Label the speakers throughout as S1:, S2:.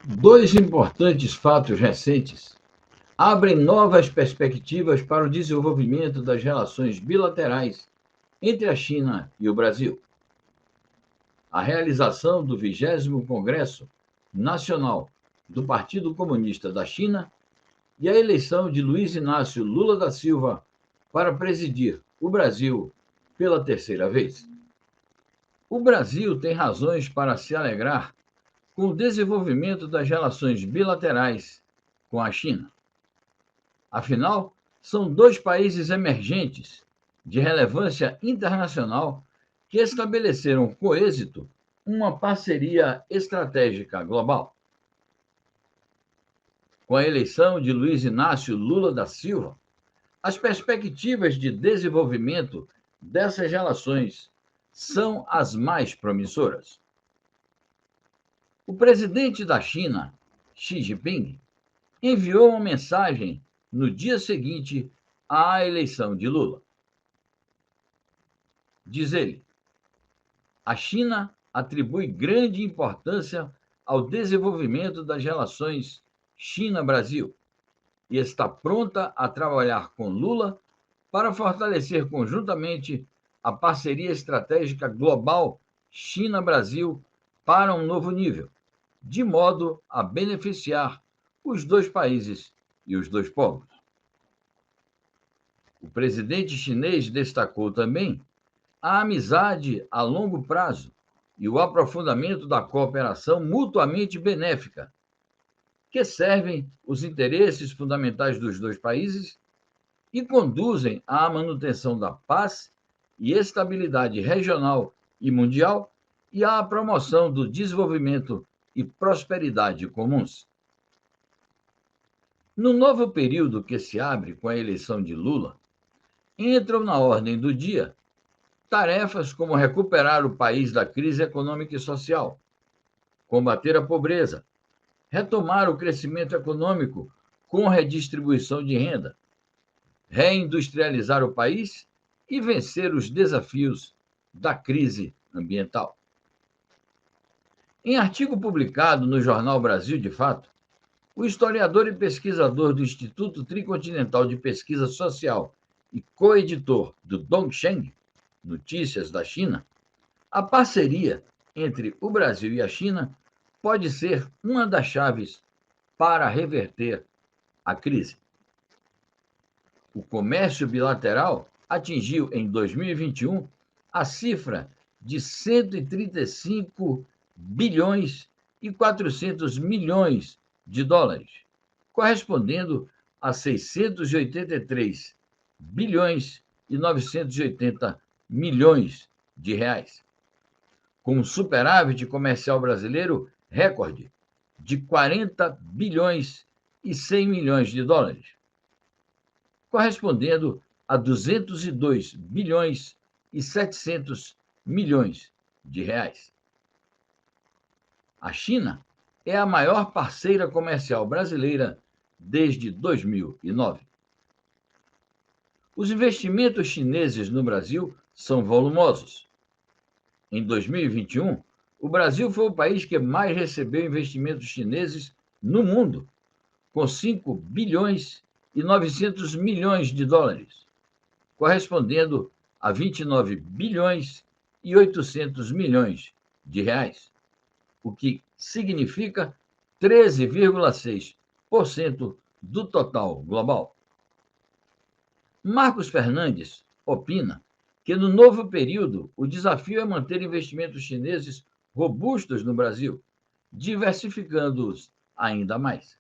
S1: Dois importantes fatos recentes abrem novas perspectivas para o desenvolvimento das relações bilaterais entre a China e o Brasil. A realização do 20º Congresso Nacional do Partido Comunista da China e a eleição de Luiz Inácio Lula da Silva para presidir o Brasil pela terceira vez. O Brasil tem razões para se alegrar com o desenvolvimento das relações bilaterais com a China. Afinal, são dois países emergentes de relevância internacional que estabeleceram com êxito uma parceria estratégica global. Com a eleição de Luiz Inácio Lula da Silva, as perspectivas de desenvolvimento dessas relações são as mais promissoras. O presidente da China, Xi Jinping, enviou uma mensagem no dia seguinte à eleição de Lula. Diz ele: a China atribui grande importância ao desenvolvimento das relações China-Brasil e está pronta a trabalhar com Lula para fortalecer conjuntamente a parceria estratégica global China-Brasil para um novo nível, de modo a beneficiar os dois países e os dois povos. O presidente chinês destacou também a amizade a longo prazo e o aprofundamento da cooperação mutuamente benéfica, que servem os interesses fundamentais dos dois países e conduzem à manutenção da paz e estabilidade regional e mundial e à promoção do desenvolvimento e prosperidade comuns. No novo período que se abre com a eleição de Lula, entram na ordem do dia tarefas como recuperar o país da crise econômica e social, combater a pobreza, retomar o crescimento econômico com redistribuição de renda, reindustrializar o país e vencer os desafios da crise ambiental. Em artigo publicado no jornal Brasil de Fato, o historiador e pesquisador do Instituto Tricontinental de Pesquisa Social e coeditor do Dongsheng, Notícias da China, a parceria entre o Brasil e a China pode ser uma das chaves para reverter a crise. O comércio bilateral atingiu em 2021 a cifra de 135 bilhões e 400 milhões de dólares, correspondendo a 683 bilhões e 980 milhões de reais, com um superávit comercial brasileiro recorde de 40 bilhões e 100 milhões de dólares, correspondendo a 202 bilhões e 700 milhões de reais. A China é a maior parceira comercial brasileira desde 2009. Os investimentos chineses no Brasil são volumosos. Em 2021, o Brasil foi o país que mais recebeu investimentos chineses no mundo, com 5 bilhões e 900 milhões de dólares, correspondendo a 29 bilhões e 800 milhões de reais, o que significa 13,6% do total global. Marcos Fernandes opina que, no novo período, o desafio é manter investimentos chineses robustos no Brasil, diversificando-os ainda mais.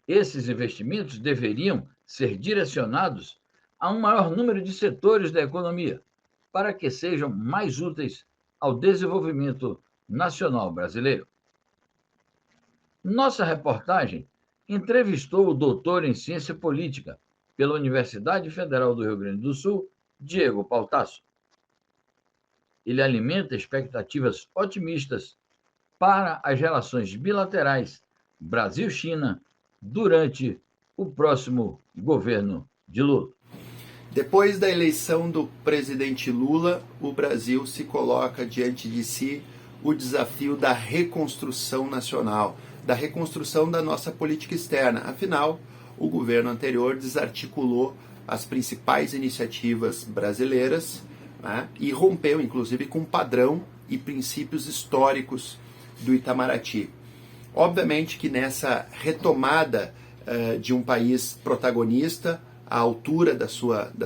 S1: Esses investimentos deveriam ser direcionados a um maior número de setores da economia, para que sejam mais úteis ao desenvolvimento nacional brasileiro. Nossa reportagem entrevistou o doutor em ciência política pela Universidade Federal do Rio Grande do Sul, Diego Pautasso. Ele alimenta expectativas otimistas para as relações bilaterais Brasil-China durante o próximo governo de Lula.
S2: Depois da eleição do presidente Lula, o Brasil se coloca diante de si o desafio da reconstrução nacional, da reconstrução da nossa política externa. Afinal, o governo anterior desarticulou as principais iniciativas brasileiras, né, e rompeu, inclusive, com o padrão e princípios históricos do Itamaraty. Obviamente que nessa retomada de um país protagonista, à altura das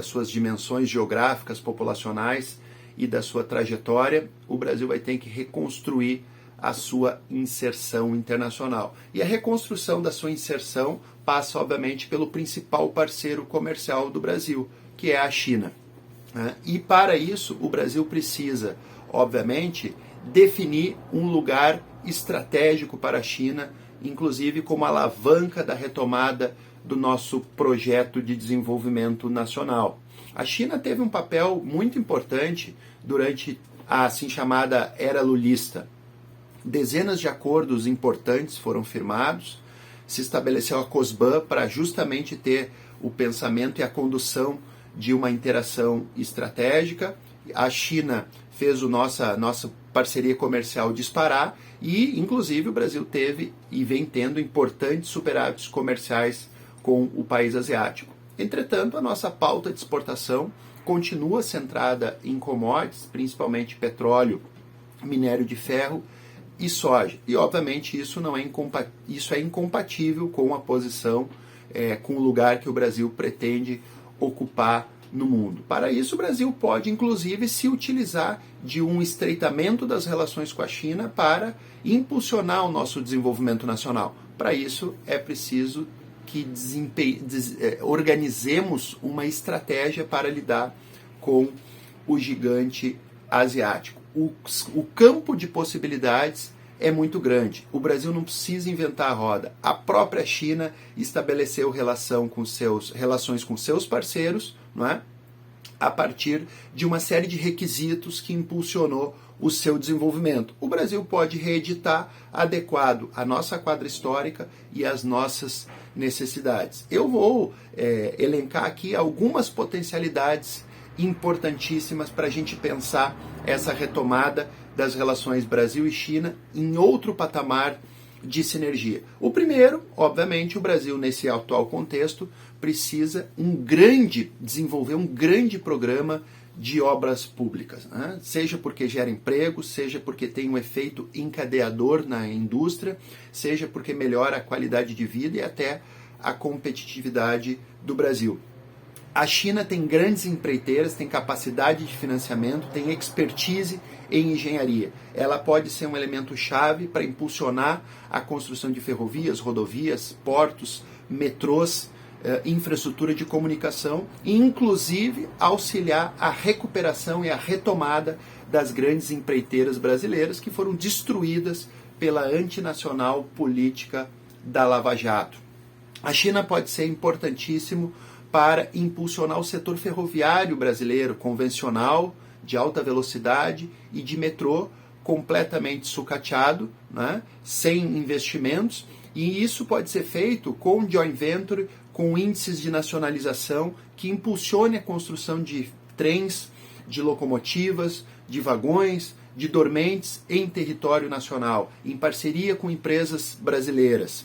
S2: suas dimensões geográficas, populacionais e da sua trajetória, o Brasil vai ter que reconstruir a sua inserção internacional. E a reconstrução da sua inserção passa, obviamente, pelo principal parceiro comercial do Brasil, que é a China. E para isso, o Brasil precisa, obviamente, definir um lugar estratégico para a China, inclusive como alavanca da retomada do nosso projeto de desenvolvimento nacional. A China teve um papel muito importante durante a assim chamada era lulista. Dezenas de acordos importantes foram firmados, se estabeleceu a COSBAN para justamente ter o pensamento e a condução de uma interação estratégica. A China fez a nossa parceria comercial disparar e, inclusive, o Brasil teve e vem tendo importantes superávites comerciais com o país asiático. Entretanto, a nossa pauta de exportação continua centrada em commodities, principalmente petróleo, minério de ferro e soja. E, obviamente, isso é incompatível com a posição, com o lugar que o Brasil pretende ocupar no mundo. Para isso, o Brasil pode, inclusive, se utilizar de um estreitamento das relações com a China para impulsionar o nosso desenvolvimento nacional. Para isso, é preciso que organizemos uma estratégia para lidar com o gigante asiático. O campo de possibilidades é muito grande. O Brasil não precisa inventar a roda. A própria China estabeleceu relações com seus parceiros, não é? A partir de uma série de requisitos que impulsionou o seu desenvolvimento. O Brasil pode reeditar adequado à nossa quadra histórica e às nossas necessidades. Eu vou elencar aqui algumas potencialidades importantíssimas para a gente pensar essa retomada das relações Brasil e China em outro patamar de sinergia. O primeiro, obviamente, o Brasil, nesse atual contexto, precisa desenvolver um grande programa de obras públicas, né? Seja porque gera emprego, seja porque tem um efeito encadeador na indústria, seja porque melhora a qualidade de vida e até a competitividade do Brasil. A China tem grandes empreiteiras, tem capacidade de financiamento, tem expertise em engenharia. Ela pode ser um elemento chave para impulsionar a construção de ferrovias, rodovias, portos, metrôs, infraestrutura de comunicação e, inclusive, auxiliar a recuperação e a retomada das grandes empreiteiras brasileiras que foram destruídas pela antinacional política da Lava Jato. A China pode ser importantíssimo para impulsionar o setor ferroviário brasileiro, convencional, de alta velocidade e de metrô, completamente sucateado, né, sem investimentos, e isso pode ser feito com joint venture, com índices de nacionalização que impulsione a construção de trens, de locomotivas, de vagões, de dormentes em território nacional, em parceria com empresas brasileiras.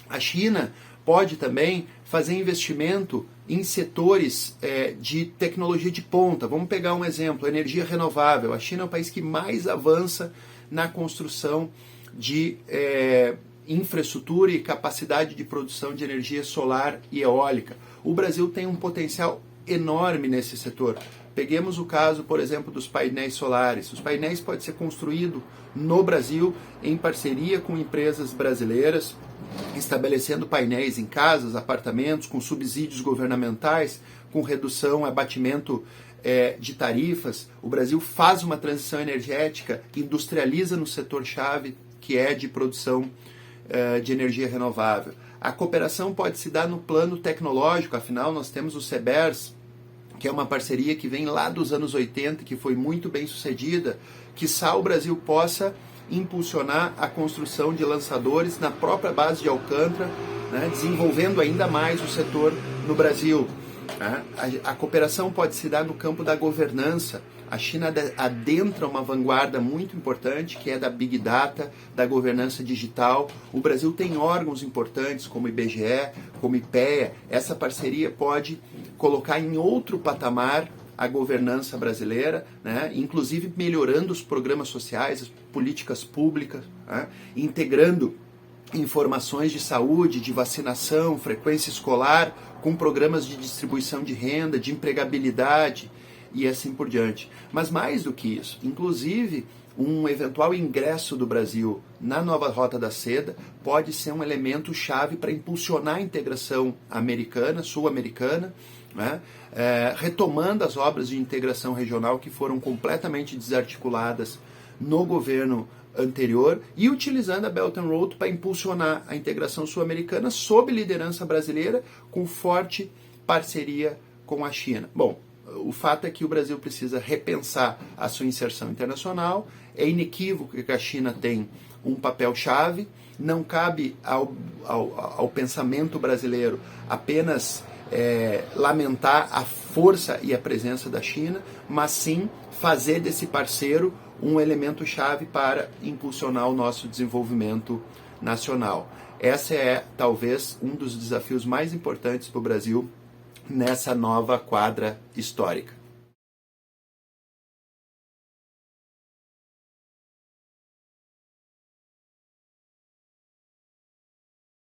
S2: A China pode também fazer investimento em setores de tecnologia de ponta. Vamos pegar um exemplo, energia renovável. A China é o país que mais avança na construção de infraestrutura e capacidade de produção de energia solar e eólica. O Brasil tem um potencial enorme nesse setor. Peguemos o caso, por exemplo, dos painéis solares. Os painéis podem ser construídos no Brasil em parceria com empresas brasileiras, estabelecendo painéis em casas, apartamentos, com subsídios governamentais, com redução, abatimento de tarifas. O Brasil faz uma transição energética, industrializa no setor-chave, que é de produção de energia renovável. A cooperação pode se dar no plano tecnológico, afinal nós temos o CBERS, que é uma parceria que vem lá dos anos 80, que foi muito bem sucedida, quiçá o Brasil possa impulsionar a construção de lançadores na própria base de Alcântara, né, desenvolvendo ainda mais o setor no Brasil. A cooperação pode se dar no campo da governança. A China adentra uma vanguarda muito importante, que é da Big Data, da governança digital. O Brasil tem órgãos importantes, como o IBGE, como o IPEA. Essa parceria pode colocar em outro patamar a governança brasileira, né? Inclusive melhorando os programas sociais, as políticas públicas, né? Integrando informações de saúde, de vacinação, frequência escolar, com programas de distribuição de renda, de empregabilidade e assim por diante. Mas mais do que isso, inclusive um eventual ingresso do Brasil na nova Rota da Seda pode ser um elemento chave para impulsionar a integração americana, sul-americana, né? Retomando as obras de integração regional que foram completamente desarticuladas no governo anterior e utilizando a Belt and Road para impulsionar a integração sul-americana sob liderança brasileira, com forte parceria com a China. Bom, o fato é que o Brasil precisa repensar a sua inserção internacional. É inequívoco que a China tem um papel-chave. Não cabe ao pensamento brasileiro apenas lamentar a força e a presença da China, mas sim fazer desse parceiro um elemento chave para impulsionar o nosso desenvolvimento nacional. Essa é talvez um dos desafios mais importantes para o Brasil nessa nova quadra histórica.